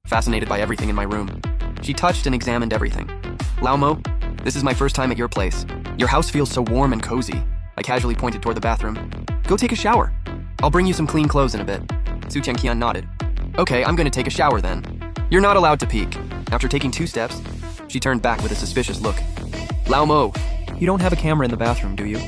fascinated by everything in my room. She touched and examined everything. Lao Mo, this is my first time at your place. Your house feels so warm and cozy. I casually pointed toward the bathroom. Go take a shower. I'll bring you some clean clothes in a bit. Su Chengqian nodded. Okay, I'm gonna take a shower then. You're not allowed to peek. After taking 2 steps, she turned back with a suspicious look. Lao Mo, you don't have a camera in the bathroom, do you?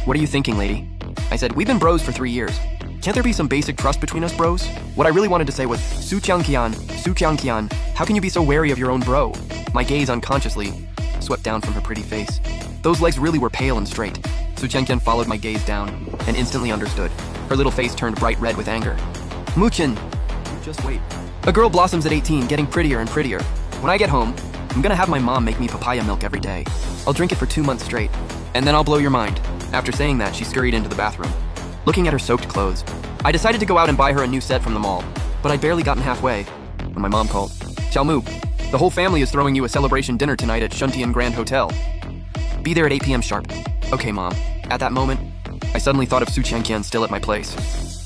What are you thinking, lady? I said, we've been bros for 3 years. Can't there be some basic trust between us bros? What I really wanted to say was, Su Chengqian, how can you be so wary of your own bro? My gaze unconsciously swept down from her pretty face. Those legs really were pale and straight. Su Chengqian followed my gaze down and instantly understood. Her little face turned bright red with anger. Muchin, you just wait. A girl blossoms at 18, getting prettier and prettier. When I get home, I'm gonna have my mom make me papaya milk every day. I'll drink it for 2 months straight, and then I'll blow your mind. After saying that, she scurried into the bathroom. Looking at her soaked clothes, I decided to go out and buy her a new set from the mall, but I'd barely gotten halfway when my mom called. Xiaomu, the whole family is throwing you a celebration dinner tonight at Shuntian Grand Hotel. Be there at 8 p.m. sharp. Okay, Mom. At that moment, I suddenly thought of Su Chengqian still at my place.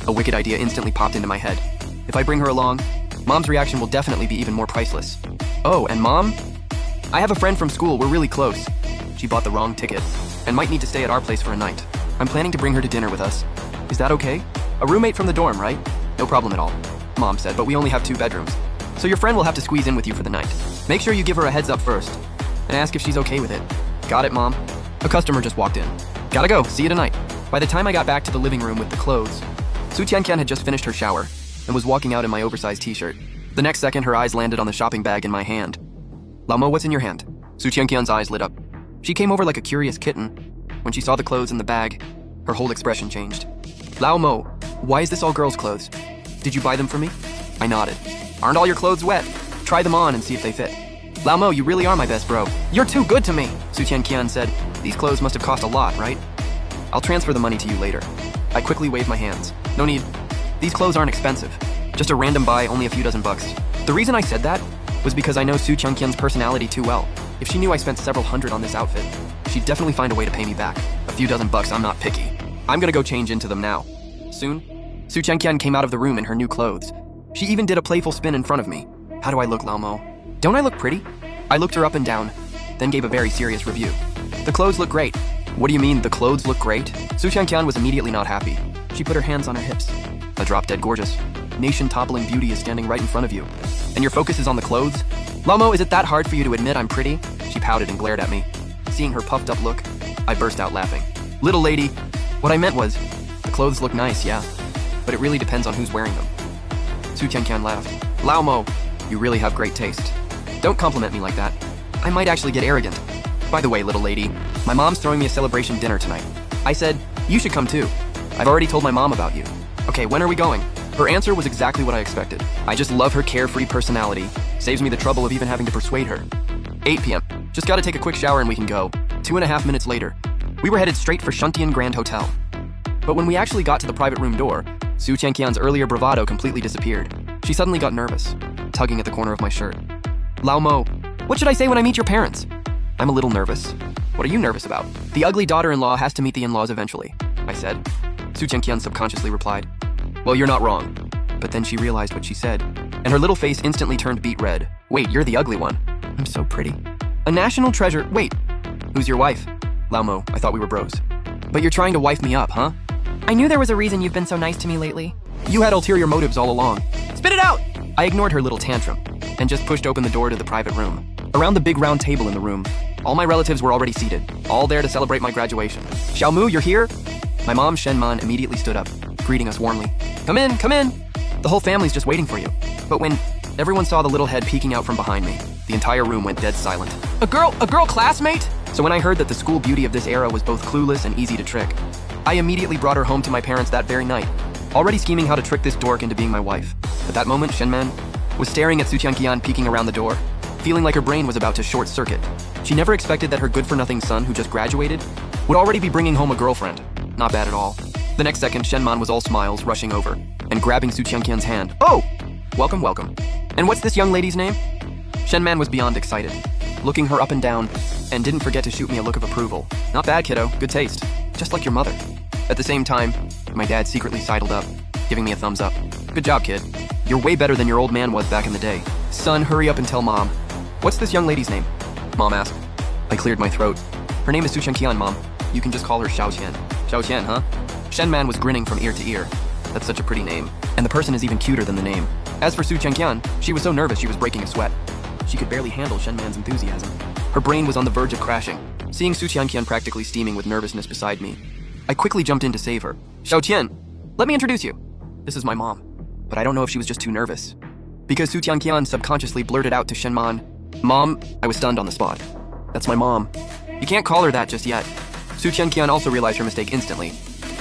A wicked idea instantly popped into my head. If I bring her along, Mom's reaction will definitely be even more priceless. Oh, and Mom? I have a friend from school, we're really close. She bought the wrong ticket and might need to stay at our place for a night. I'm planning to bring her to dinner with us. Is that okay? A roommate from the dorm, right? No problem at all, Mom said, but we only have 2 bedrooms. So your friend will have to squeeze in with you for the night. Make sure you give her a heads up first and ask if she's okay with it. Got it, Mom? A customer just walked in. Gotta go, see you tonight. By the time I got back to the living room with the clothes, Su Chengqian had just finished her shower and was walking out in my oversized t-shirt. The next second, her eyes landed on the shopping bag in my hand. Lao Mo, what's in your hand? Su Chengqian's eyes lit up. She came over like a curious kitten. When she saw the clothes in the bag, her whole expression changed. Lao Mo, why is this all girls' clothes? Did you buy them for me? I nodded. Aren't all your clothes wet? Try them on and see if they fit. Lao Mo, you really are my best bro. You're too good to me, Su Chengqian said. These clothes must have cost a lot, right? I'll transfer the money to you later. I quickly waved my hands. No need. These clothes aren't expensive. Just a random buy, only a few dozen bucks. The reason I said that was because I know Su Chengqian's personality too well. If she knew I spent several hundred on this outfit, she'd definitely find a way to pay me back. A few dozen bucks, I'm not picky. I'm gonna go change into them now. Soon, Su Chengqian came out of the room in her new clothes. She even did a playful spin in front of me. How do I look, Lao Mo? Don't I look pretty? I looked her up and down, then gave a very serious review. The clothes look great. What do you mean, the clothes look great? Su Chengqian was immediately not happy. She put her hands on her hips. A drop-dead gorgeous, nation-toppling beauty is standing right in front of you. And your focus is on the clothes? Lao Mo, is it that hard for you to admit I'm pretty? She pouted and glared at me. Seeing her puffed-up look, I burst out laughing. Little lady, what I meant was, the clothes look nice, yeah, but it really depends on who's wearing them. Su Chengqian laughed. Lao Mo, you really have great taste. Don't compliment me like that. I might actually get arrogant. By the way, little lady, my mom's throwing me a celebration dinner tonight. I said, you should come too. I've already told my mom about you. Okay, when are we going? Her answer was exactly what I expected. I just love her carefree personality. Saves me the trouble of even having to persuade her. 8 p.m. Just gotta take a quick shower and we can go. 2.5 minutes later, we were headed straight for Shuntian Grand Hotel. But when we actually got to the private room door, Su Chengqian's earlier bravado completely disappeared. She suddenly got nervous, tugging at the corner of my shirt. Lao Mo, what should I say when I meet your parents? I'm a little nervous. What are you nervous about? The ugly daughter-in-law has to meet the in-laws eventually, I said. Su Chengqian subconsciously replied, well, you're not wrong. But then she realized what she said, and her little face instantly turned beet red. Wait, you're the ugly one. I'm so pretty. A national treasure. Wait, who's your wife? Lao Mo, I thought we were bros. But you're trying to wife me up, huh? I knew there was a reason you've been so nice to me lately. You had ulterior motives all along. Spit it out! I ignored her little tantrum and just pushed open the door to the private room. Around the big round table in the room, all my relatives were already seated, all there to celebrate my graduation. Xiaomu, you're here? My mom, Shenman, immediately stood up, greeting us warmly. Come in, come in! The whole family's just waiting for you. But when everyone saw the little head peeking out from behind me, the entire room went dead silent. A girl classmate? So when I heard that the school beauty of this era was both clueless and easy to trick, I immediately brought her home to my parents that very night, already scheming how to trick this dork into being my wife. At that moment, Shenman was staring at Su Chengqian peeking around the door, feeling like her brain was about to short circuit. She never expected that her good-for-nothing son, who just graduated, would already be bringing home a girlfriend. Not bad at all. The next second, Shenman was all smiles, rushing over and grabbing Su Chengqian's hand. Oh! Welcome, welcome. And what's this young lady's name? Shenman was beyond excited, looking her up and down, and didn't forget to shoot me a look of approval. Not bad, kiddo. Good taste. Just like your mother. At the same time, my dad secretly sidled up, giving me a thumbs up. Good job, kid. You're way better than your old man was back in the day. Son, hurry up and tell Mom. What's this young lady's name? Mom asked. I cleared my throat. Her name is Su Chenqian, Mom. You can just call her Xiao Qian. Xiao Qian, huh? Shen Man was grinning from ear to ear. That's such a pretty name. And the person is even cuter than the name. As for Su Chenqian, she was so nervous she was breaking a sweat. She could barely handle Shen Man's enthusiasm. Her brain was on the verge of crashing, seeing Su Chenqian practically steaming with nervousness beside me. I quickly jumped in to save her. Xiao Qian, let me introduce you. This is my mom. But I don't know if she was just too nervous. Because Su Chenqian subconsciously blurted out to Shen Man, Mom, I was stunned on the spot. That's my mom. You can't call her that just yet. Su Chenqian also realized her mistake instantly,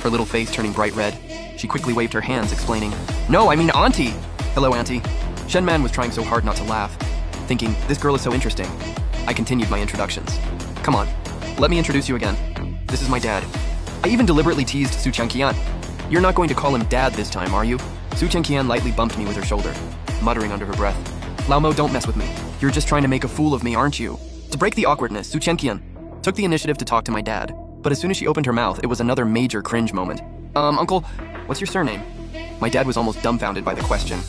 her little face turning bright red. She quickly waved her hands, explaining, No, I mean Auntie! Hello, Auntie. Shen Man was trying so hard not to laugh, thinking, this girl is so interesting. I continued my introductions. Come on, let me introduce you again. This is my dad. I even deliberately teased Su Chenqian. You're not going to call him dad this time, are you? Su Chenqian lightly bumped me with her shoulder, muttering under her breath. Lao Mo, don't mess with me. You're just trying to make a fool of me, aren't you? To break the awkwardness, Su Chenqian took the initiative to talk to my dad, but as soon as she opened her mouth, it was another major cringe moment. Uncle, what's your surname? My dad was almost dumbfounded by the question,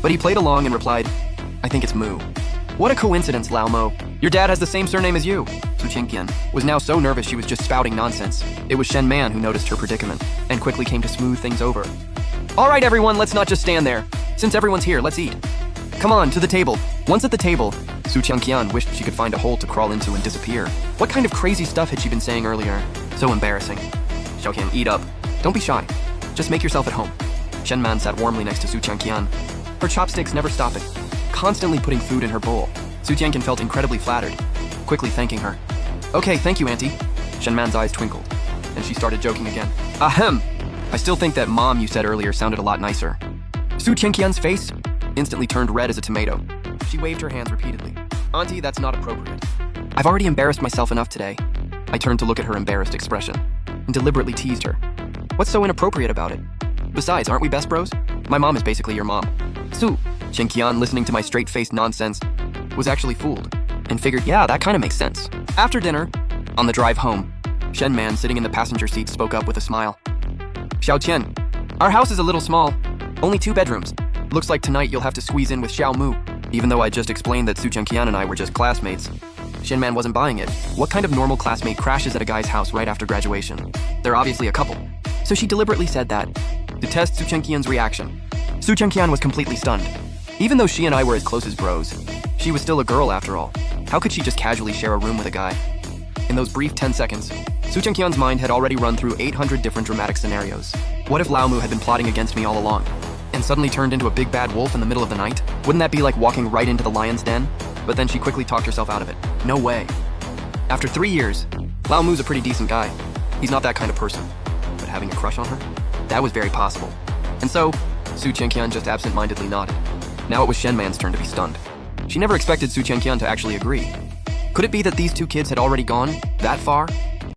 but he played along and replied, I think it's Mu. What a coincidence, Lao Mo. Your dad has the same surname as you. Su Chenqian was now so nervous she was just spouting nonsense. It was Shen Man who noticed her predicament and quickly came to smooth things over. All right, everyone, let's not just stand there. Since everyone's here, let's eat. Come on, to the table. Once at the table, Su Chenqian wished she could find a hole to crawl into and disappear. What kind of crazy stuff had she been saying earlier? So embarrassing. Xiaoqian, eat up. Don't be shy. Just make yourself at home. Shen Man sat warmly next to Su Chenqian, her chopsticks never stopping, constantly putting food in her bowl. Su Chenqian felt incredibly flattered, quickly thanking her. Okay, thank you, Auntie. Shen Man's eyes twinkled, and she started joking again. Ahem! I still think that Mom you said earlier sounded a lot nicer. Su Chenqian's face instantly turned red as a tomato. She waved her hands repeatedly. Auntie, that's not appropriate. I've already embarrassed myself enough today. I turned to look at her embarrassed expression and deliberately teased her. What's so inappropriate about it? Besides, aren't we best bros? My mom is basically your mom. Su Chenqian, listening to my straight-faced nonsense, was actually fooled and figured, yeah, that kind of makes sense. After dinner, on the drive home, Shen Man, sitting in the passenger seat, spoke up with a smile. Xiao Qian, our house is a little small, only 2 bedrooms. Looks like tonight you'll have to squeeze in with Xiao Mu. Even though I just explained that Su Chenqian and I were just classmates, Shen Man wasn't buying it. What kind of normal classmate crashes at a guy's house right after graduation? They're obviously a couple. So she deliberately said that to test Su Chenqian's reaction. Su Chenqian was completely stunned. Even though she and I were as close as bros, she was still a girl after all. How could she just casually share a room with a guy? In those brief 10 seconds, Su Chenqian's mind had already run through 800 different dramatic scenarios. What if Lao Mu had been plotting against me all along, and suddenly turned into a big bad wolf in the middle of the night? Wouldn't that be like walking right into the lion's den? But then she quickly talked herself out of it. No way. After 3 years, Lao Mu's a pretty decent guy. He's not that kind of person. But having a crush on her? That was very possible. And so, Su Chenqian just absent-mindedly nodded. Now it was Shen Man's turn to be stunned. She never expected Su Chenqian to actually agree. Could it be that these 2 kids had already gone that far?